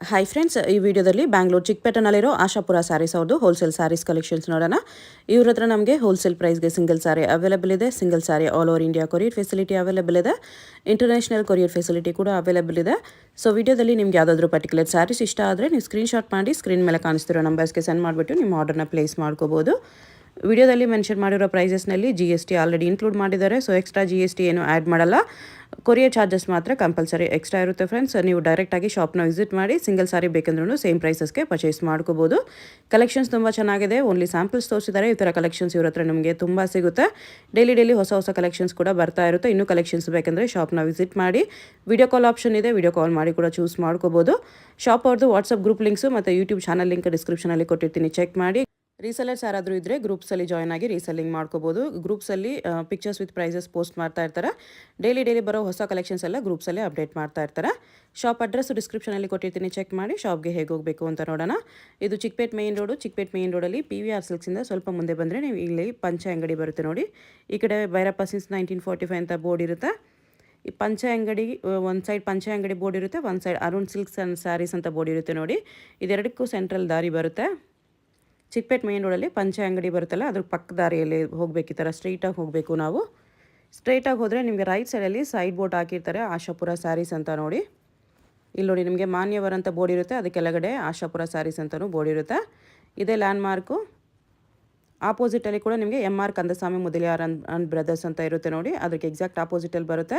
Hi friends, ಈ ವಿಡಿಯೋದಲ್ಲಿ ಬ್ಯಾಂಗ್ಳೂರು ಚಿಕ್ಕಪೇಟೆನಲ್ಲಿರೋ ಆಶಾಪುರ ಸ್ಯಾರೀಸ್ ಅವ್ರದ್ದು ಹೋಲ್ಸೇಲ್ ಸ್ಯಾರೀಸ್ ಕಲೆಕ್ಷನ್ಸ್ ನೋಡೋಣ. ಇವ್ರ ಹತ್ರ ನಮಗೆ ಹೋಲ್ಸೇಲ್ ಪ್ರೈಸ್ಗೆ ಸಿಂಗಲ್ ಸ್ಯಾರಿ ಅವೈಲೇಬಲ್ ಇದೆ. Single sari all over India courier facility available ಇದೆ. ಇಂಟರ್ನ್ಯಾಷನಲ್ ಕೊರಿಯರ್ ಫೆಸಿಲಿಟಿ ಕೂಡ ಅವೈಲೇಬಲ್ ಇದೆ. ಸೊ ವಿಡಿಯೋದಲ್ಲಿ ನಿಮ್ಗೆ ಯಾವುದಾದ್ರೂ ಪರ್ಟಿಕ್ಯುಲರ್ ಸ್ಯಾರೀಸ್ ಇಷ್ಟ ಆದರೆ ನೀವು ಸ್ಕ್ರೀನ್ಶಾಟ್ ಮಾಡಿ ಸ್ಕ್ರೀನ್ ಮೇಲೆ ಕಾಣಿಸ್ತಿರೋ ನಂಬರ್ಸ್ಗೆ ಸೆಂಡ್ ಮಾಡಿಬಿಟ್ಟು ನಿಮ್ಮ ಆರ್ಡರ್ನ ಪ್ಲೇಸ್ ಮಾಡ್ಕೋಬೋದು. ವಿಡಿಯೋದಲ್ಲಿ ಮೆನ್ಷನ್ ಮಾಡಿರೋ ಪ್ರೈಸಸ್ನಲ್ಲಿ GST ಆಲ್ರೆಡಿ ಇನ್ಕ್ಲೂಡ್ ಮಾಡಿದ್ದಾರೆ. ಸೊ ಎಕ್ಸ್ಟ್ರಾ GST ಏನು ಆ್ಯಡ್ ಮಾಡಲ್ಲ. ಕೊರಿಯರ್ ಚಾರ್ಜಸ್ ಮಾತ್ರ ಕಂಪಲ್ಸರಿ ಎಕ್ಸ್ಟ್ರಾ ಇರುತ್ತೆ ಫ್ರೆಂಡ್ಸ್. ನೀವು ಡೈರೆಕ್ಟಾಗಿ ಶಾಪ್ನ ವಿಸಿಟ್ ಮಾಡಿ ಸಿಂಗಲ್ ಸಾರಿ ಬೇಕಂದ್ರೂ ಸೇಮ್ ಪ್ರೈಸಸ್ಗೆ ಪರ್ಚೇಸ್ ಮಾಡ್ಕೋಬೋದು. ಕಲೆಕ್ಷನ್ಸ್ ತುಂಬ ಚೆನ್ನಾಗಿದೆ. ಓನ್ಲಿ ಸ್ಯಾಂಪಲ್ಸ್ ತೋರಿಸಿದ್ದಾರೆ. ಈ ಥರ ಕಲೆಕ್ಷನ್ಸ್ ಇವ್ರ ಹತ್ರ ನಿಮಗೆ ತುಂಬ ಸಿಗುತ್ತೆ. ಡೈಲಿ ಹೊಸ ಕಲೆಕ್ಷನ್ಸ್ ಕೂಡ ಬರ್ತಾ ಇರುತ್ತೆ. ಇನ್ನೂ ಕಲೆಕ್ಷನ್ಸ್ ಬೇಕಂದರೆ ಶಾಪ್ನ ವಿಸಿಟ್ ಮಾಡಿ. ವಿಡಿಯೋ ಕಾಲ್ ಆಪ್ಷನ್ ಇದೆ, ವಿಡಿಯೋ ಕಾಲ್ ಮಾಡಿ ಕೂಡ ಚೂಸ್ ಮಾಡ್ಕೋಬೋದು. ಶಾಪ್ ಅವ್ರದ್ದು ವಾಟ್ಸಪ್ ಗ್ರೂಪ್ ಲಿಂಕ್ಸು ಮತ್ತು ಯೂಟ್ಯೂಬ್ ಚಾನಲ್ ಲಿಂಕ್ ಡಿಸ್ಕ್ರಿಪ್ಷನಲ್ಲಿ ಕೊಟ್ಟಿರ್ತೀನಿ, ಚೆಕ್ ಮಾಡಿ. ರೀಸೆಲರ್ಸ್ ಯಾರಾದರೂ ಇದ್ದರೆ ಗ್ರೂಪ್ಸಲ್ಲಿ ಜಾಯ್ನ್ ಆಗಿ ರೀಸೆಲ್ಲಿಂಗ್ ಮಾಡ್ಕೋಬೋದು. ಗ್ರೂಪ್ಸಲ್ಲಿ ಪಿಕ್ಚರ್ಸ್ ವಿತ್ ಪ್ರೈಸಸ್ ಪೋಸ್ಟ್ ಮಾಡ್ತಾ ಇರ್ತಾರೆ. ಡೈಲಿ ಬರೋ ಹೊಸ ಕಲೆಕ್ಷನ್ಸ್ ಎಲ್ಲ ಗ್ರೂಪ್ಸಲ್ಲೇ ಅಪ್ಡೇಟ್ ಮಾಡ್ತಾ ಇರ್ತಾರೆ. ಶಾಪ್ ಅಡ್ರೆಸ್ ಡಿಸ್ಕ್ರಿಪ್ಷನಲ್ಲಿ ಕೊಟ್ಟಿರ್ತೀನಿ, ಚೆಕ್ ಮಾಡಿ. ಶಾಪ್ಗೆ ಹೇಗೆ ಹೋಗಬೇಕು ಅಂತ ನೋಡೋಣ. ಇದು Chickpet main road. Chickpet main ರೋಡಲ್ಲಿ PVR ಸಿಲ್ಕ್ಸಿಂದ ಸ್ವಲ್ಪ ಮುಂದೆ ಬಂದರೆ ನೀವು ಇಲ್ಲಿ ಪಂಚೆ ಅಂಗಡಿ ಬರುತ್ತೆ ನೋಡಿ. ಈ ಕಡೆ ಭೈರಪ್ಪ ಸಿನ್ಸ್ 1945 ಅಂತ ಬೋರ್ಡ್ ಇರುತ್ತೆ. ಈ ಪಂಚೆ ಅಂಗಡಿ ಒಂದು ಸೈಡ್ ಪಂಚೆ ಅಂಗಡಿ ಬೋರ್ಡ್ ಇರುತ್ತೆ, ಒಂದು side Arun silks and saris ಅಂತ ಬೋರ್ಡ್ ಇರುತ್ತೆ ನೋಡಿ. ಇದೆರಡಕ್ಕೂ ಸೆಂಟ್ರಲ್ ದಾರಿ ಬರುತ್ತೆ. ಚಿಕ್ಕಪೇಟೆ ಮೇನ್ ರೋಡಲ್ಲಿ ಪಂಚೆ ಅಂಗಡಿ ಬರುತ್ತಲ್ಲ, ಅದ್ರ ಪಕ್ಕ ದಾರಿಯಲ್ಲಿ ಹೋಗಬೇಕು. ಈ ಥರ ಸ್ಟ್ರೈಟಾಗಿ ಹೋಗಬೇಕು. ನಾವು ಸ್ಟ್ರೈಟಾಗಿ ಹೋದರೆ ನಿಮಗೆ ರೈಟ್ ಸೈಡಲ್ಲಿ ಸೈಡ್ ಬೋರ್ಡ್ ಹಾಕಿರ್ತಾರೆ, ಆಶಾಪುರ ಸ್ಯಾರೀಸ್ ಅಂತ ನೋಡಿ. ಇಲ್ಲಿ ನೋಡಿ ನಿಮಗೆ ಮಾನ್ಯವರ್ ಅಂತ ಬೋರ್ಡ್ ಇರುತ್ತೆ, ಅದಕ್ಕೆ ಕೆಳಗಡೆ ಆಶಾಪುರ ಸ್ಯಾರೀಸ್ ಅಂತಲೂ ಬೋರ್ಡ್ ಇರುತ್ತೆ. ಇದೇ ಲ್ಯಾಂಡ್ ಮಾರ್ಕು. ಆಪೋಸಿಟಲ್ಲಿ ಕೂಡ ನಿಮಗೆ MR Kandaswamy Mudaliar and brothers ಅಂತ ಇರುತ್ತೆ ನೋಡಿ. ಅದಕ್ಕೆ ಎಕ್ಸಾಕ್ಟ್ ಆಪೋಸಿಟಲ್ಲಿ ಬರುತ್ತೆ.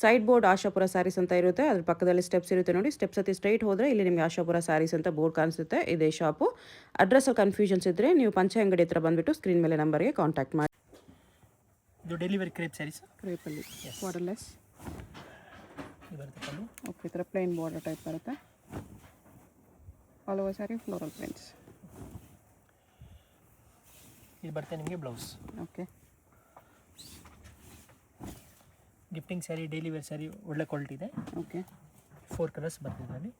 ಸೈಡ್ ಬೋರ್ಡ್ ಆಶಾಪುರ ಸ್ಯಾರೀಸ್ ಅಂತ ಇರುತ್ತೆ, ಅದ್ರ ಪಕ್ಕದಲ್ಲಿ ಸ್ಟೆಪ್ಸ್ ಇರುತ್ತೆ ನೋಡಿ. ಸ್ಟೆಪ್ಸ್ ಹತ್ತಿ ಸ್ಟ್ರೈಟ್ ಹೋದರೆ ಇಲ್ಲಿ ನಿಮಗೆ ಆಶಾಪುರ ಸ್ಯಾರೀಸ್ ಅಂತ ಬೋರ್ಡ್ ಕಾಣಿಸುತ್ತೆ. ಇದೇ ಶಾಪು. ಅಡ್ರೆಸ್ಸಲ್ಲಿ ಕನ್ಫ್ಯೂಷನ್ಸ್ ಇದ್ದರೆ ನೀವು ಪಂಚೆ ಅಂಗಡಿ ಹತ್ರ ಬಂದುಬಿಟ್ಟು ಸ್ಕ್ರೀನ್ ಮೇಲೆ ನಂಬರ್ಗೆ ಕಾಂಟ್ಯಾಕ್ಟ್ ಮಾಡಿ. ಇದು ಡೆಲಿವರಿ ಕ್ರೇಪ್ ಸ್ಯಾರೀಸ್. ಕ್ರೇಪಲ್ಲಿ ಬಾರ್ಡರ್ಲೆಸ್ ಬರುತ್ತೆ. ಓಕೆ, ಈ ಥರ ಪ್ಲೇನ್ ಬಾರ್ಡರ್ ಟೈಪ್ ಬರುತ್ತೆ. All over sari floral prints. ಇದು ಬರುತ್ತೆ ನಿಮಗೆ blouse. Okay, gifting sari, daily wear sari ಒಳ್ಳೆ ಕ್ವಾಲಿಟಿ ಇದೆ. ಓಕೆ, 4 ಕಲರ್ಸ್ ಬರ್ತಿದೆ ಅದರಲ್ಲಿ.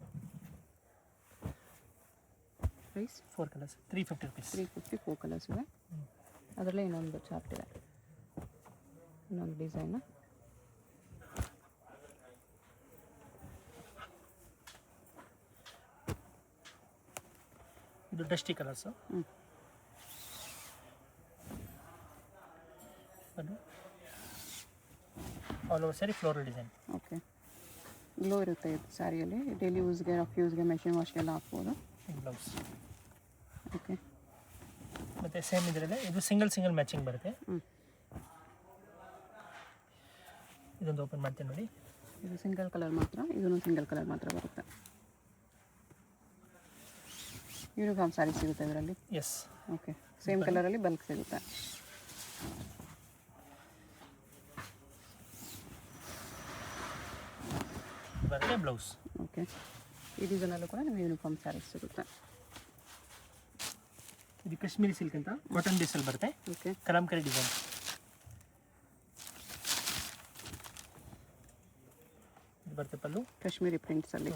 Price 4 colours 350 rupees. 350, 4 ಕಲರ್ಸ್ ಇದೆ. ಅದರಲ್ಲೇ ಇನ್ನೊಂದು ಚಾರ್ಟ್ ಇದೆ, ಇನ್ನೊಂದು ಡಿಸೈನ್. ಇದು ಡಸ್ಟಿ ಕಲರ್ಸು. ಅದು all over sari floral design. Okay, glow ಇರುತ್ತೆ ಇದು ಸ್ಯಾರಿಯಲ್ಲಿ. ಡೈಲಿ ಯೂಸ್ಗೆ, ರಫ್ ಯೂಸ್ಗೆ, ಮೆಷಿನ್ ವಾಶ್ಗೆಲ್ಲ ಹಾಕ್ಬೋದು. ಬ್ಲೌಸ್. ಓಕೆ, ಮತ್ತು ಸೇಮ್ ಇದರಲ್ಲೇ ಇದು ಸಿಂಗಲ್ ಮ್ಯಾಚಿಂಗ್ ಬರುತ್ತೆ. ಇದೊಂದು ಓಪನ್ ಮಾಡ್ತೀನಿ ನೋಡಿ. ಇದು ಸಿಂಗಲ್ ಕಲರ್ ಮಾತ್ರ, ಇದನ್ನು ಸಿಂಗಲ್ ಕಲರ್ ಮಾತ್ರ ಬರುತ್ತೆ. ಯೂನಿಫಾರ್ಮ್ ಸ್ಯಾರಿ ಸಿಗುತ್ತೆ ಇದರಲ್ಲಿ. ಎಸ್. ಓಕೆ, ಸೇಮ್ ಕಲರಲ್ಲಿ ಬಲ್ಕ್ ಸಿಗುತ್ತೆ. ಬರುತ್ತೆ ಬ್ಲೌಸ್. ಓಕೆ, ಈ ಡಿಸೈನಲ್ಲೂ ಕೂಡ ನಿಮಗೆ ಯೂನಿಫಾರ್ಮ್ ಸ್ಯಾರೀಸ್ ಸಿಗುತ್ತೆ. ಇದು ಕಾಶ್ಮೀರಿ ಸಿಲ್ಕ್ ಅಂತ ಕಾಟನ್ ಬೇಸಲ್ಲಿ ಬರುತ್ತೆ. Okay, Kalamkari design. ಇದು ಬರುತ್ತೆ ಪಲ್ಲು, ಕಾಶ್ಮೀರಿ ಪ್ರಿಂಟ್ಸಲ್ಲಿ.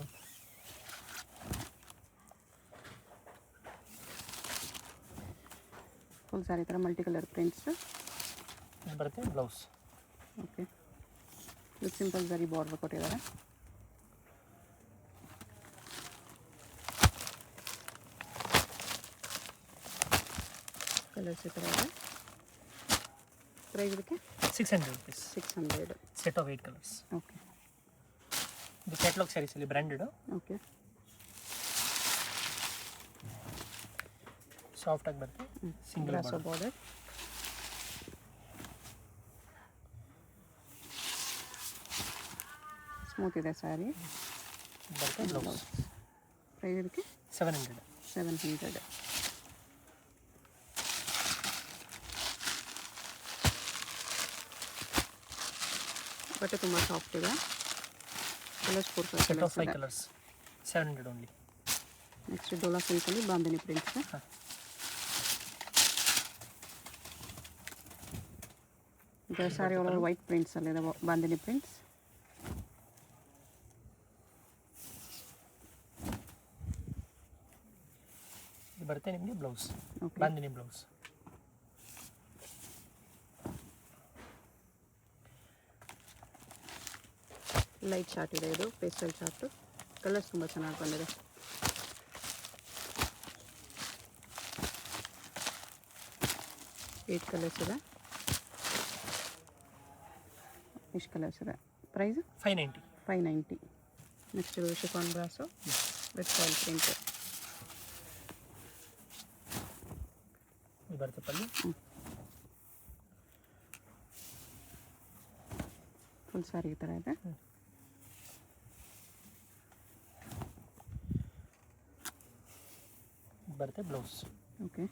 ಫುಲ್ ಸ್ಯಾರಿ ಥರ ಮಲ್ಟಿ ಕಲರ್ ಪ್ರಿಂಟ್ಸ್. ಇದು ಬರುತ್ತೆ ಬ್ಲೌಸ್. ಓಕೆ, ಇದು ಸಿಂಪಲ್ ಸರಿ ಬಾರ್ಡರ್ ಕೊಟ್ಟಿದ್ದಾರೆ. ಕಲರ್ಸ್ ಈ ಥರ ಇದೆ. ಪ್ರೈಸ್ ಇದಕ್ಕೆ 600 rupees. 600. Set of 8 colours. Okay, ಇದು ಕ್ಯಾಟ್ಲಾಗ್ ಸ್ಯಾರೀಸಲ್ಲಿ ಬ್ರ್ಯಾಂಡೆಡ್. ಓಕೆ, ಸಾಫ್ಟಾಗಿ ಬರುತ್ತೆ. Single border. ಸ್ಮೂತ್ ಇದೆ ಸ್ಯಾರಿ. ಬರುತ್ತೆ ಬ್ಲೌಸ್. ಪ್ರೈಸ್ ಇದಕ್ಕೆ 700. 700. ಬಟ್ಟೆ ತುಂಬ ಸಾಫ್ಟ್ ಇದೆ. Colours 4 set of 5 colours. Colours 700 only. Next Dola ಸಿಲ್ಕಲ್ಲಿ ಬಾಂಧನಿ ಪ್ರಿಂಟ್ಸ್. ಇದು ಸ್ಯಾರಿ ಒಳಗೆ ವೈಟ್ ಪ್ರಿಂಟ್ಸಲ್ಲಿ ಇದೆ, ಬಾಂಧನಿ ಪ್ರಿಂಟ್ಸ್. ಇದು ಬರುತ್ತೆ ನಿಮಗೆ blouse. Okay, bandhani blouse. Light chart ಇದೆ, ಇದು ಪೇಸ್ಟಲ್ ಚಾರ್ಟು. ಕಲರ್ಸ್ ತುಂಬ ಚೆನ್ನಾಗಿ ಬಂದಿದೆ. ಏಟ್ ಕಲರ್ಸ್ ಇದೆ. ಇಷ್ಟು ಕಲರ್ಸ್ ಇದೆ. ಪ್ರೈಸ್ 590. 590. ನೆಕ್ಸ್ಟ್ ಇದು ಶಿಫಾನ್ ಬ್ರಾಸು ವಿತ್ ಫಾಯಿಲ್ ಪ್ರಿಂಟ್. ಇದು ಬರುತ್ತೆ ಪಲ್ಲು. ಫುಲ್ ಸಾರಿ ಈ ಥರ ಇದೆ. ಬರುತ್ತೆ ಬ್ಲೌಸ್. ಓಕೆ.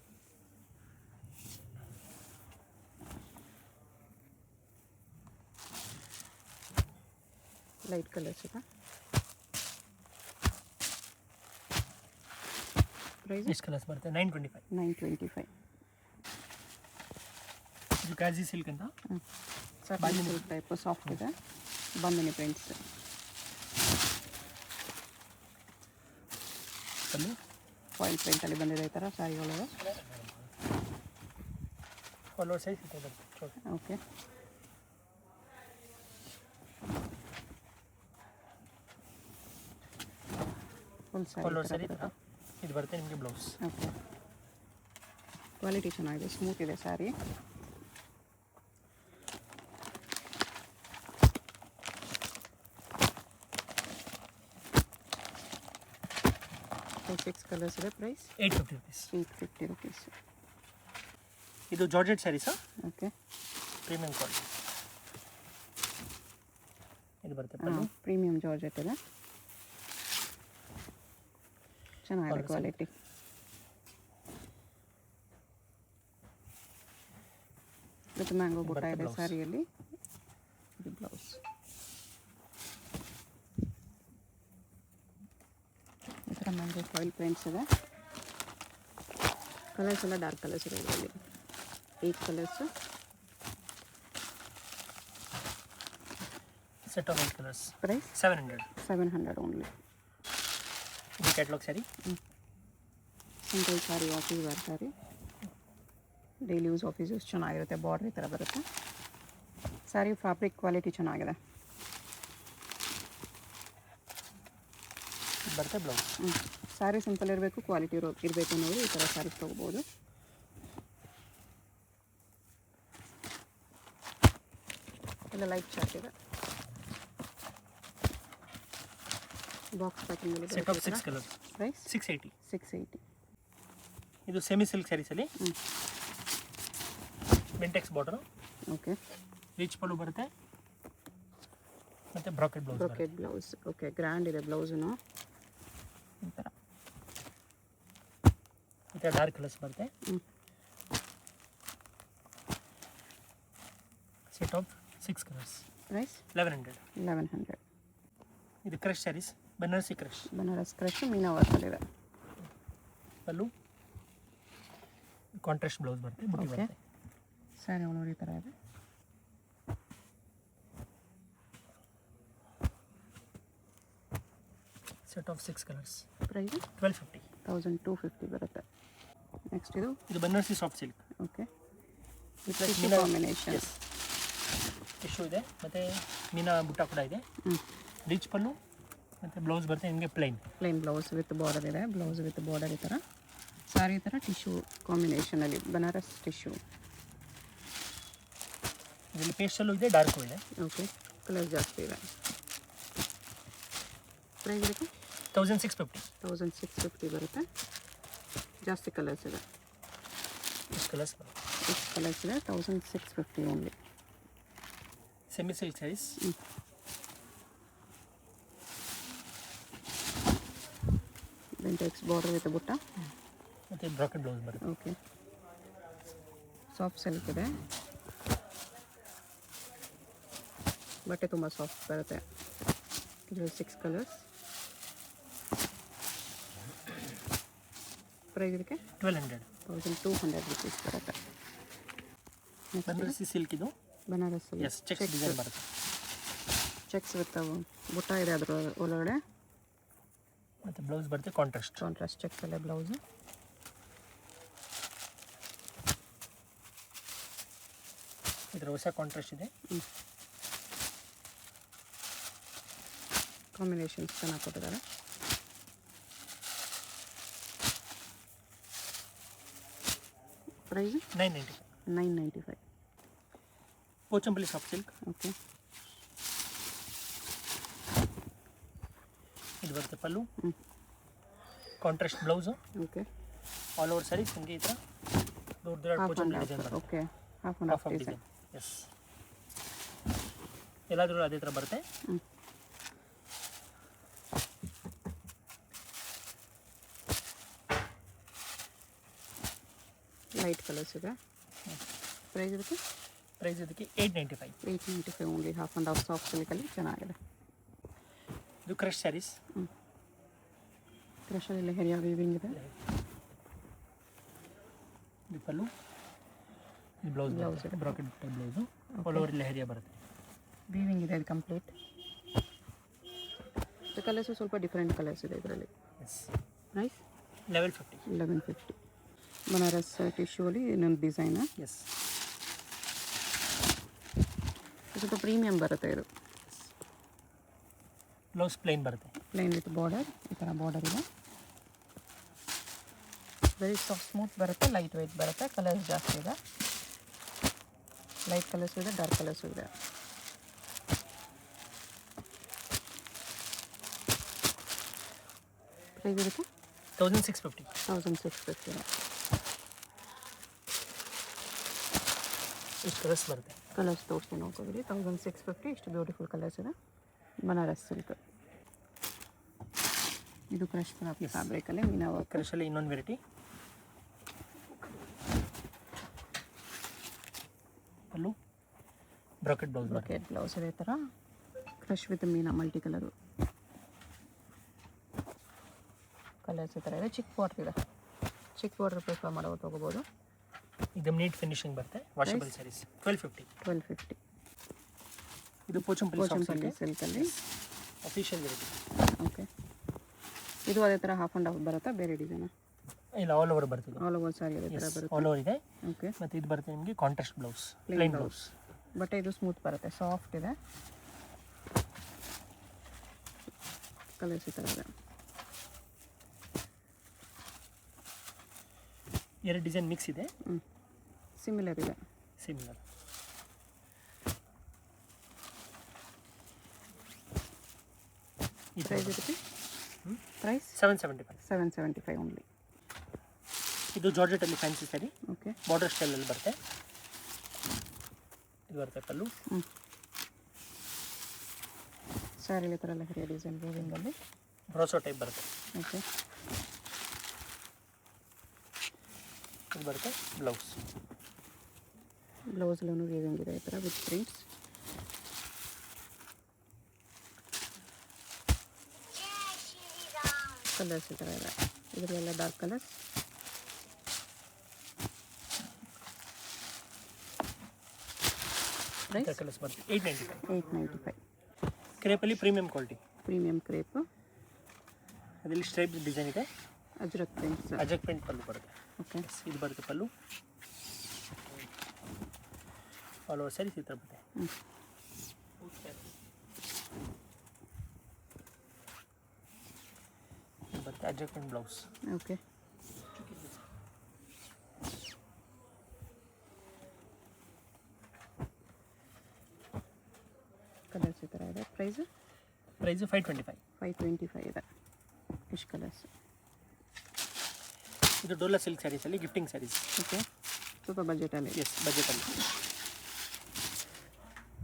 ಲೈಟ್ ಕಲರ್ಸ್ ಇದೆ. ಪ್ರೈಸ್ ಎಷ್ಟು ಕಲರ್ಸ್ ಬರುತ್ತೆ? 925. 925. ಇದು ಕ್ಯಾಜಿ ಸಿಲ್ಕ್ ಅಂತ. ಬಾಂದಿನಿ ಸಿಲ್ಕ್ ಟೈಪ್ ಸಾಫ್ಟ್ ಇದೆ. ಬಾಂದಿನಿ ಪ್ರಿಂಟ್ಸ್. ಪಲ್ಲು ಫಾಯಿಲ್ ಪ್ರಿಂಟಲ್ಲಿ ಬಂದಿದೆ ಈ ಥರ ಸಾರಿ ಒಳಗೆ. ಫಾಲೋವರ್ ಸೈಜ್ ಇದೆ. ಓಕೆ. ಫುಲ್ ಫಾಲೋವರ್ ಸಾರಿ ಸರಿ ಇದು ಬರುತ್ತೆ ನಿಮಗೆ ಬ್ಲೌಸ್. ಓಕೆ. ಕ್ವಾಲಿಟಿ ಚೆನ್ನಾಗಿದೆ, ಸ್ಮೂತ್ ಇದೆ ಸ್ಯಾರಿ. ಸಿಕ್ಸ್ ಕಲರ್ಸ್ ಇದೆ. Price 850 rupees. 850 rupees. ಇದು ಜಾರ್ಜೆಟ್ ಸ್ಯಾರೀಸಾ? ಓಕೆ. Premium quality. ಇದು ಬರುತ್ತೆ ಪಲ್ಲು. ಪ್ರೀಮಿಯಂ ಜಾರ್ಜೆಟ್ ಇದೆ. ಚೆನ್ನಾಗಿದೆ ಕ್ವಾಲಿಟಿ. ವಿತ್ ಮ್ಯಾಂಗೋ ಬುಟ್ಟ ಇದೆ ಸ್ಯಾರಿಯಲ್ಲಿ. ಇದು ಬ್ಲೌಸ್. ಈ ಥರ ಮ್ಯಾಂಗೋ ಫಾಯಿಲ್ ಪ್ರಿಂಟ್ಸ್ ಇದೆ. ಕಲರ್ಸ್ ಎಲ್ಲ ಡಾರ್ಕ್ ಕಲರ್ಸ್ ಇದೆ ಇದರಲ್ಲಿ. 8 colours. Set of 8 colours. Price 700. 700 only. ಇದು catalogue sari. Single sari, office wear sari. Daily use office use ಚೆನ್ನಾಗಿರುತ್ತೆ. ಬಾರ್ಡ್ರ್ ಈ ಥರ ಬರುತ್ತೆ. ಸ್ಯಾರಿ ಫ್ಯಾಬ್ರಿಕ್ ಕ್ವಾಲಿಟಿ ಚೆನ್ನಾಗಿದೆ. ಇದು ಬರುತ್ತೆ ಬ್ಲೌಸ್. ಸ್ಯಾರಿ ಸಿಂಪಲ್ ಇರಬೇಕು, ಕ್ವಾಲಿಟಿ ಇರಬೇಕು ಅನ್ನೋರು ಈ ಥರ ಸ್ಯಾರೀಸ್ ತೊಗೋಬೋದು. ಎಲ್ಲ ಲೈಟ್ ಚಾರ್ಟ್ ಇದೆ. ಬಾಕ್ಸ್ ಪ್ಯಾಕಿಂಗಲ್ಲಿ ಸೆಟ್ ಆಫ್ 6 ಕಲರ್ಸ್. ಪ್ರೈಸ್ 680. 680. ಇದು ಸೆಮಿ ಸಿಲ್ಕ್ ಸ್ಯಾರೀಸಲ್ಲಿ Bentex border. Okay. Rich pallu ಬರುತ್ತೆ ಮತ್ತು bracket blouse. Bracket blouse. Okay. Grand ಇದೆ ಬ್ಲೌಸನು. ಈ ಥರ ಡಾರ್ಕ್ ಕಲರ್ಸ್ ಬರುತ್ತೆ. Set of 6 colours. ಪ್ರೈಸ್ 1100. 1100. ಇದು crush saris, Banarasi crush. Banaras crush meena ವರ್ಕಲ್ಲಿದೆ. ಪಲ್ಲು ಕಾಂಟ್ರಾಸ್ಟ್ ಬ್ಲೌಸ್ ಬರುತ್ತೆ, ಬುಟ್ಟಿ ಓಕೆ. ಬರುತ್ತೆ. ಸ್ಯಾರಿ ಒಳಗಡೆ ಈ ಥರ ಇದೆ. Set of 6 colours. ಪ್ರೈಸ್ 1250. 1250 ಬರುತ್ತೆ. ನೆಕ್ಸ್ಟ್ ಇದು Banarasi soft silk. Okay. With tissue combination. Tissue ಇದೆ ಮತ್ತು ಮೀನಾ ಬುಟ್ಟ ಕೂಡ ಇದೆ. ರಿಚ್ ಪಲ್ಲು ಮತ್ತು ಬ್ಲೌಸ್ ಬರುತ್ತೆ ನಿಮಗೆ ಪ್ಲೈನ್ ಬ್ಲೌಸ್ ವಿತ್ ಬಾರ್ಡರ್ ಇದೆ. ಬ್ಲೌಸ್ ವಿತ್ ಬಾರ್ಡರ್ ಈ ಥರ. ಸ್ಯಾರಿ ಈ ಥರ ಟಿಶ್ಯೂ ಕಾಂಬಿನೇಷನಲ್ಲಿ ಬನಾರಸ್ ಟಿಶ್ಯೂ. ಇದರಲ್ಲಿ ಪೇಸ್ಟಲ್ಲೂ ಇದೆ, ಡಾರ್ಕು ಇದೆ. ಓಕೆ. ಕಲರ್ ಜಾಸ್ತಿ ಇದೆ. ಪ್ರೈಸ್ ಇದಕ್ಕೆ 1650. 1650 ಬರುತ್ತೆ. ಜಾಸ್ತಿ ಕಲರ್ಸ್ ಇದೆ. ಇಷ್ಟು ಕಲರ್ಸ್ ಬರುತ್ತೆ. ಎಷ್ಟು ಕಲರ್ಸ್ ಇದೆ? 1650 only. Semi silk saris. Bentex border with butta ಮತ್ತು ಬ್ರಾಕೆಟ್ ಬ್ಲೌಸ್ ಬರುತ್ತೆ. ಓಕೆ. ಸಾಫ್ಟ್ ಸಿಲ್ಕ್ ಇದೆ. ಬಟ್ಟೆ ತುಂಬ ಸಾಫ್ಟ್ ಬರುತ್ತೆ. ಇದರಲ್ಲಿ 6 ಕಲರ್ಸ್. ಪ್ರೈಸ್ ಇದಕ್ಕೆ 1200. 1200 rupees ಬರುತ್ತೆ. ಬನಾರಸಿ ಸಿಲ್ಕ್ ಇದು. ಬನಾರಸ್ ಎಸ್, ಚೆಕ್ಸ್ ಡಿಸೈನ್ ಬರುತ್ತೆ. ಚೆಕ್ಸ್ ವಿತ್ ಬುಟ್ಟ ಇದೆ ಅದರ ಒಳಗಡೆ. ಮತ್ತು ಬ್ಲೌಸ್ ಬರುತ್ತೆ ಕಾಂಟ್ರಾಸ್ಟ್. ಚೆಕ್ಸ್ ಅಲ್ಲೇ ಬ್ಲೌಸು. ಇದರ ಹೊಸ ಕಾಂಟ್ರಾಸ್ಟ್ ಇದೆ. ಕಾಂಬಿನೇಷನ್ಸ್ ಚೆನ್ನಾಗಿ ಕೊಟ್ಟಿದ್ದಾರೆ. Price 995. Pochampally soft silk. Okay. ಇದು ಬರುತ್ತೆ pallu. Contrast blouse. Okay. All over saris ನಿಮಗೆ ಈ ಥರ ದೊಡ್ಡ ಪೋಚಂಪಲ್ಲಿ ಡಿಸೈನ್ ಬರುತ್ತೆ. Okay. Half and half design. Yes, ಎಲ್ಲಾದರೂ ಅದೇ ಥರ ಬರುತ್ತೆ. ಲೈಟ್ ಕಲರ್ಸ್ ಇದೆ. ಪ್ರೈಸ್ ಇದಕ್ಕೆ? ಪ್ರೈಸ್ ಇದಕ್ಕೆ 895. 895 only. Half and half soft ಸಿಲ್ಕಲ್ಲಿ ಚೆನ್ನಾಗಿದೆ. ಇದು ಕ್ರಶ್ ಸ್ಯಾರೀಸ್. ಕ್ರಶಲ್ಲಿ ಹೆರಿಯಾ ವೀವಿಂಗ್ ಇದೆ. ಇದು ಪಲ್ಲು, ಇದು ಬ್ಲೌಸ್ ಬರುತ್ತೆ, ಬ್ರಾಕೆಟ್ ಬ್ಲೌಸು. ಆಲ್ ಓವರ್ ಹೆರಿಯಾ ಬರುತ್ತೆ. ವೀವಿಂಗ್ ಇದೆ ಇದು ಕಂಪ್ಲೀಟ್. ಕಲರ್ಸು ಸ್ವಲ್ಪ ಡಿಫ್ರೆಂಟ್ ಕಲರ್ಸ್ ಇದೆ ಇದರಲ್ಲಿ. ಎಸ್. ಪ್ರೈಸ್ 1150. 1150. ಬನಾರಸ್ ಟಿಶ್ಯೂಲಿ ಇನ್ನೊಂದು ಡಿಸೈನ್. ಎಸ್, ಸ್ವಲ್ಪ ಪ್ರೀಮಿಯಂ ಬರುತ್ತೆ ಇದು. ಬ್ಲೌಸ್ ಪ್ಲೈನ್ ಬರುತ್ತೆ. ಪ್ಲೈನ್ ವಿತ್ ಬಾರ್ಡರ್, ಈ ಥರ ಬಾರ್ಡರ್ ಇದೆ. ವೆರಿ ಸಾಫ್ಟ್ ಸ್ಮೂತ್ ಬರುತ್ತೆ, ಲೈಟ್ ವೆಯ್ಟ್ ಬರುತ್ತೆ. ಕಲರ್ಸ್ ಜಾಸ್ತಿ ಇದೆ. ಲೈಟ್ ಕಲರ್ಸು ಇದೆ, ಡಾರ್ಕ್ ಕಲರ್ಸು ಇದೆ. ಪ್ರೈಸ್ ಇರುತ್ತೆ 1650. 1650. ಇಷ್ಟು ಕಲರ್ಸ್ ಬರುತ್ತೆ. ಕಲರ್ಸ್ ತೋರಿಸ್ತೀನಿ ನೋಡ್ಕೋದ್ರಿ. 1650. ಇಷ್ಟು ಬ್ಯೂಟಿಫುಲ್ ಕಲರ್ಸ್ ಇದೆ. ಬನಾರಸ್ ಸಿಲ್ಕ್. ಇದು ಕ್ರಶ್ ಫ್ಯಾಬ್ರಿಕಲ್ಲಿ ಮೀನಾ ವರ್ಕ್. ಕ್ರಶಲ್ಲಿ ಇನ್ನೊಂದು ವೆರೈಟಿ. ಪಲ್ಲು, ಬ್ರಾಕೆಟ್ ಬ್ಲೌಸ್. ಬ್ರಾಕೆಟ್ ಬ್ಲೌಸ್ ಇದೇ ಥರ crush with Meena multi colour. Colours ಈ ಥರ ಇದೆ. ಚಿಕ್ಕ ಬಾರ್ಡರ್ ಇದೆ. ಚಿಕ್ಕ ಬಾರ್ಡರ್ ಪ್ರಿಫರ್ ಮಾಡೋದು ತೊಗೋಬೋದು. ಇದು ನೀಟ್ ಫಿನಿಶಿಂಗ್ ಬರುತ್ತೆ. ವಾಷಬಲ್ ಸ್ಯಾರೀಸ್ 1250. 1250. ಇದು ಪೋಚಂಪಲ್ಲಿ ಸಿಲ್ಕಲ್ಲಿ ಅಫಿಷಿಯಲ್ ವೆರೈಟಿ. ಓಕೆ. ಇದು ಅದೇ ಥರ ಹಾಫ್ ಆ್ಯಂಡ್ ಹಾಫ್ ಬರುತ್ತಾ, ಬೇರೆ ಡಿಸೈನ್? ಇಲ್ಲ, ಆಲ್ ಓವರ್ ಬರ್ತದೆ. ಆಲ್ ಓವರ್ ಸಾರಿ ಅದೇ ಥರ ಬರುತ್ತೆ. ಆಲ್ ಓವರ್ ಇದೆ. ಓಕೆ. ಮತ್ತು ಇದು ಬರುತ್ತೆ ನಿಮಗೆ ಕಾಂಟ್ರಾಸ್ಟ್ ಬ್ಲೌಸ್, ಪ್ಲೈನ್ ಬ್ಲೌಸ್. ಬಟ್ಟೆ ಇದು ಸ್ಮೂತ್ ಬರುತ್ತೆ, ಸಾಫ್ಟ್ ಇದೆ. ಕಲರ್ಸ್ ಈ ಥರ ಇದೆ. ಎರಡು ಡಿಸೈನ್ ಮಿಕ್ಸ್ ಇದೆ. ಸಿಮಿಲರ್ ಇದೆ. ಸಿಮಿಲರ್. ಪ್ರೈಸ್ ಇರುತ್ತೆ? ಪ್ರೈಸ್ 775. 775 ಓನ್ಲಿ. ಇದು ಜಾರ್ಜೆಟಲ್ಲಿ ಫ್ಯಾನ್ಸಿ ಸ್ಯಾರಿ. ಓಕೆ. ಬಾರ್ಡರ್ ಸ್ಟೈಲಲ್ಲಿ ಬರುತ್ತೆ. ಇದು ಬರುತ್ತೆ ಪಲ್ಲು. ಸ್ಯಾರಿಲಿ ಥರ ಎಲ್ಲ ಹೆರಿಯ ಡಿಸೈನ್ ವೀವಿಂಗಲ್ಲಿ ಬ್ರೋಸೋ ಟೈಪ್ ಬರುತ್ತೆ. ಓಕೆ. ಇದು ಬರುತ್ತೆ ಬ್ಲೌಸ್. ಬ್ಲೌಸಲ್ಲೂ ವೀವಿಂಗ್ ಇದೆ ಈ ಥರ ವಿತ್ ಪ್ರಿಂಟ್ಸ್. ಕಲರ್ಸ್ ಈ ಥರ ಇದೆ. ಇದರಲ್ಲೆಲ್ಲ ಡಾರ್ಕ್ ಕಲರ್ಸ್. ಪ್ರೈಸ್ ಕಲರ್ಸ್ ಬರುತ್ತೆ 895. 895. ಕ್ರೇಪಲ್ಲಿ ಪ್ರೀಮಿಯಂ ಕ್ವಾಲಿಟಿ. Premium crepe. ಅದರಲ್ಲಿ ಸ್ಟ್ರೈಪ್ ಡಿಸೈನ್ ಇದೆ. ಅಜ್ರಕ್ ಪ್ರಿಂಟ್ಸ್. ಅಜಕ್ ಪ್ರಿಂಟ್ ಪಲ್ಲು ಬರುತ್ತೆ. ಓಕೆ. ಇದು ಬರುತ್ತೆ ಪಲ್ಲು. ಆಲ್ ಓವರ್ ಸ್ಯಾರೀಸ್ ಈ ಥರ ಬರುತ್ತೆ. ಇದು ಬರುತ್ತೆ ajrakh print blouse. Okay. Colours ಈ ಥರ ಇದೆ. ಪ್ರೈಸು 525. 525 ಇದೆ. Fish colours. ಇದು ಡೋಲಾ ಸಿಲ್ಕ್ ಸ್ಯಾರೀಸಲ್ಲಿ ಗಿಫ್ಟಿಂಗ್ ಸ್ಯಾರೀಸ್. ಓಕೆ. ಸ್ವಲ್ಪ ಬಜೆಟಲ್ಲಿ. ಎಸ್, ಬಜೆಟಲ್ಲಿ.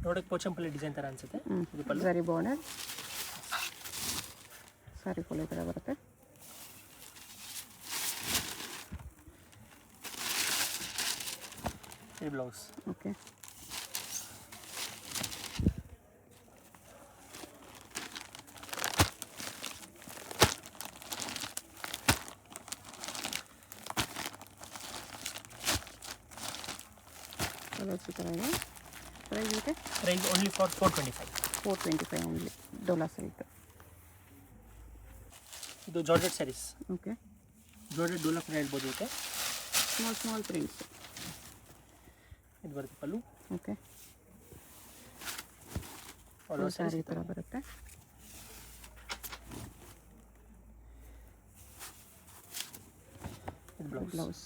ನೋಡೋಕ್ಕೆ ಪೋಚಂಪಲ್ಲಿ ಡಿಸೈನ್ ಥರ ಅನಿಸುತ್ತೆ. ಇದು ಪಲ್ಲು. ಸಾರಿ ಬಾರ್ಡರ್. ಸಾರಿ ಫುಲ್ ಈ ಥರ ಬರುತ್ತೆ. ಇದು ಬ್ಲೌಸ್. ಓಕೆ. ಕಲರ್ಸ್ ಈ ಥರ ಇದೆ. ಪ್ರೈಸ್ ಇದೆ? Price only for 425. 425 only. Dola silk. ಇದು georgette saris. Okay. Georgette Dola ಕೂಡ ಹೇಳ್ಬೋದು. ಇದಕ್ಕೆ ಸ್ಮಾಲ್ ಪ್ರಿಂಟ್ಸ್. ಇದು ಬರುತ್ತೆ pallu. Okay. All over sari ಈ ಥರ ಬರುತ್ತೆ. ಬ್ಲೌಸ್. ಬ್ಲೌಸ್.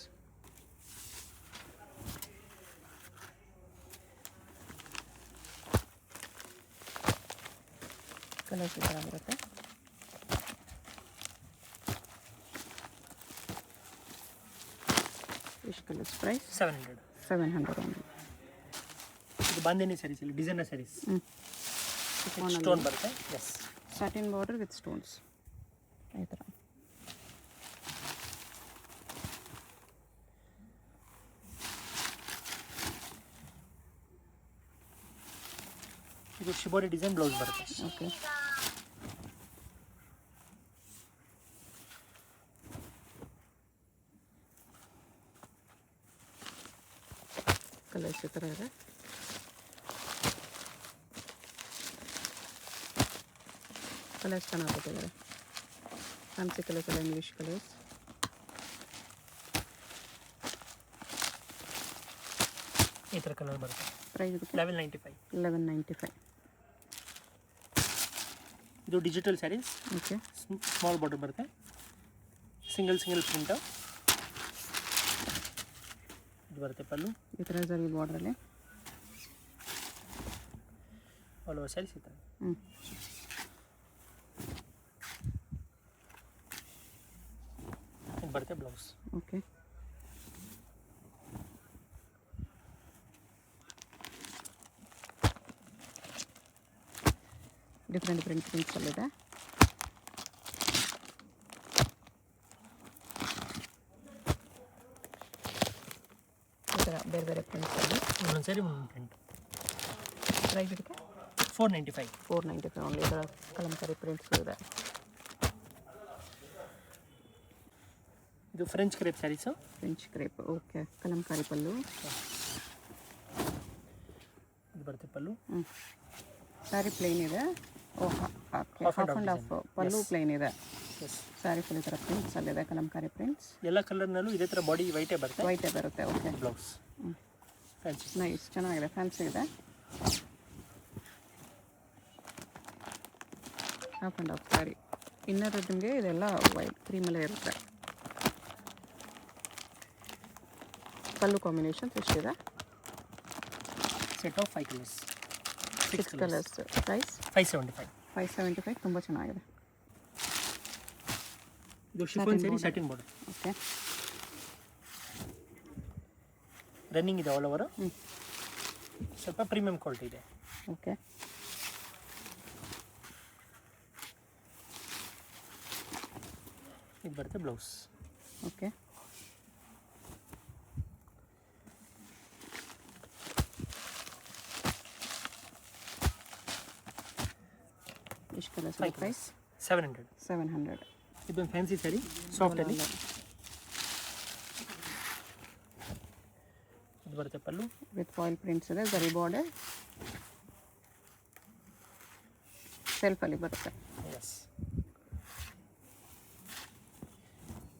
ಕಲರ್ಸ್ ಈ ಥರ ಬರುತ್ತೆ. ಎಷ್ಟು ಕಲರ್ಸ್ ಪ್ರೈಸ್? 700. 700 ಓನ್ಲಿ. ಇದು ಬಾಂಧನಿ ಸ್ಯಾರೀಸ್, ಇಲ್ಲಿ ಡಿಸೈನರ್ ಸ್ಯಾರೀಸ್. ಸ್ಟೋನ್ ಬರುತ್ತೆ. Yes, satin border with stones ಈ ಥರ. ಇದು ಶಿಬೋರಿ ಡಿಸೈನ್ ಬ್ಲೌಸ್ ಬರುತ್ತೆ. ಓಕೆ. ಕಲರ್ಸ್ ಈ ಥರ ಇದೆ. ಕಲರ್ಸ್ ಚೆನ್ನಾಗಿ ಕೊಟ್ಟಿದ್ದಾರೆ. ಫ್ಯಾನ್ಸಿ ಕಲರ್ಸ್ ಎಲ್ಲ ಇಂಗ್ಲೀಷ್ ಕಲರ್ಸ್. ಈ ಥರ ಕಲರ್ ಬರುತ್ತೆ. ಪ್ರೈಸ್ 1195. 1195. ಇದು digital saris. Okay. Small border ಬರುತ್ತೆ. Single print. ಇದು ಬರುತ್ತೆ ಪಲ್ಲು. ಈ ಥರ ಜರಿ ಬಾರ್ಡ್ರಲ್ಲಿ ಆಲ್ ಓವರ್ ಸ್ಯಾರೀಸ್ ಈ ಥರ. ಇದು ಬರುತ್ತೆ ಬ್ಲೌಸ್. ಓಕೆ. ಡಿಫ್ರೆಂಟ್ ಪ್ರಿಂಟ್ಸಲ್ಲಿದೆ. ಈ ಥರ ಬೇರೆ ಬೇರೆ ಪ್ರಿಂಟ್ಸಲ್ಲಿ. ಒಂದೊಂದು ಸ್ಯಾರಿ ಒಂದೊಂದು ಪ್ರಿಂಟ್. ಪ್ರೈಸ್ ಇದಕ್ಕೆ 495. 495 ಓನ್ಲಿ. ಈ ಥರ ಕಲಂಕಾರಿ ಪ್ರಿಂಟ್ಸ್ ಇದೆ. ಇದು French crepe saris. French crepe. Okay. Kalamkari pallu. ಇದು ಬರುತ್ತೆ ಪಲ್ಲು. ಸ್ಯಾರಿ ಪ್ಲೇನ್ ಇದೆ. Okay. Half and half pallu plain ಇದೆ. ಎಸ್. ಸ್ಯಾರಿ ಫುಲ್ ಈ ಥರ ಪ್ರಿಂಟ್ಸಲ್ಲಿದೆ, ಕಲಂಕಾರಿ ಪ್ರಿಂಟ್ಸ್. ಎಲ್ಲ ಕಲರ್ನಲ್ಲೂ ಇದೇ ಥರ ಬಾಡಿ ವೈಟೇ ಬರುತ್ತೆ. ವೈಟೇ ಬರುತ್ತೆ. ಓಕೆ. Blouse fancy. ನೈಸ್, ಚೆನ್ನಾಗಿದೆ, ಫ್ಯಾನ್ಸಿ ಇದೆ. Half and half sari. Inner ನಿಮಗೆ ಇದೆಲ್ಲ ವೈಟ್ ಕ್ರೀಮಲ್ಲೇ ಇರುತ್ತೆ. ಪಲ್ಲು ಕಾಂಬಿನೇಷನ್ಸ್ ಎಷ್ಟಿದೆ? Set of 5 colours. 6 colours. Price 575. 575. ತುಂಬ ಚೆನ್ನಾಗಿದೆ. ಇದು chiffon sari, satin border. Okay. Running ಇದೆ ಆಲ್ ಓವರ್. ಸ್ವಲ್ಪ ಪ್ರೀಮಿಯಂ ಕ್ವಾಲಿಟಿ ಇದೆ. ಓಕೆ. ಇದು ಬರುತ್ತೆ ಬ್ಲೌಸ್. ಓಕೆ. ಎಷ್ಟು ಕಲರ್ಸ್? ಪ್ರೈಸ್ 700. 700. ಇದೊಂದು ಫ್ಯಾನ್ಸಿ ಸ್ಯಾರಿ, ಸಾಫ್ಟಲ್ಲಿ. ಇದು ಬರುತ್ತೆ ಪಲ್ಲು ವಿತ್ ಫಾಯಿಲ್ ಪ್ರಿಂಟ್ಸ್ ಇದೆ, ಜರಿ ಬಾರ್ಡರ್, ಸೆಲ್ಫಲ್ಲಿ ಬರುತ್ತೆ. ಎಸ್.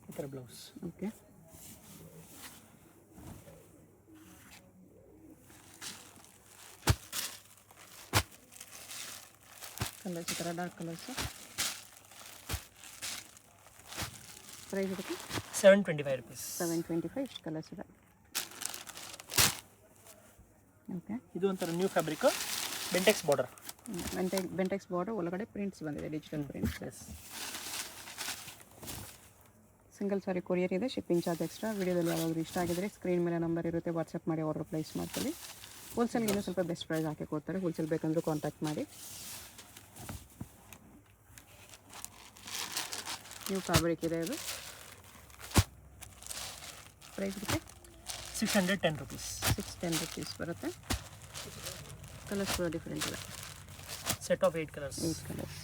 ಈ ಥರ ಬ್ಲೌಸ್. ಓಕೆ. ಕಲರ್ಸ್ ಈ ಥರ ಡಾರ್ಕ್ ಕಲರ್ಸು. ಪ್ರೈಸ್ ಇದಕ್ಕೆ 725 rupees. 725. ಇಷ್ಟು ಕಲರ್ಸ್ ಇದೆ. ಓಕೆ. ಇದು ಒಂಥರ new fabric, Bentex border. Bentex border ಒಳಗಡೆ ಪ್ರಿಂಟ್ಸ್ ಬಂದಿದೆ, ಡಿಜಿಟಲ್ ಪ್ರಿಂಟ್ಸ್. ಎಸ್. ಸಿಂಗಲ್ ಸಾರಿ ಕೊರಿಯರ್ ಇದೆ, ಶಿಪ್ಪಿಂಗ್ ಚಾರ್ಜ್ ಎಕ್ಸ್ಟ್ರಾ. ವಿಡಿಯೋದಲ್ಲಿ ಯಾವಾಗಲೂ ಇಷ್ಟ ಆಗಿದ್ರೆ ಸ್ಕ್ರೀನ್ ಮೇಲೆ ನಂಬರ್ ಇರುತ್ತೆ, ವಾಟ್ಸಪ್ ಮಾಡಿ ಆರ್ಡರ್ ಪ್ಲೇಸ್ ಮಾಡ್ಕೊಳ್ಳಿ. ಹೋಲ್ಸೇಲ್ಗೆ ಇನ್ನೂ ಸ್ವಲ್ಪ ಬೆಸ್ಟ್ ಪ್ರೈಸ್ ಹಾಕಿ ಕೊಡ್ತಾರೆ. ಹೋಲ್ಸೇಲ್ ಬೇಕಂದ್ರೂ ಕಾಂಟ್ಯಾಕ್ಟ್ ಮಾಡಿ. ನ್ಯೂ ಫ್ಯಾಬ್ರಿಕ್ ಇದೆ ಇದು. ಪ್ರೈಸ್ ಇದಕ್ಕೆ 610 rupees. 610 rupees ಬರುತ್ತೆ. ಕಲರ್ಸ್ ಕೂಡ ಡಿಫ್ರೆಂಟ್ ಇದೆ. Set of 8 colours. 8 ಕಲರ್ಸ್.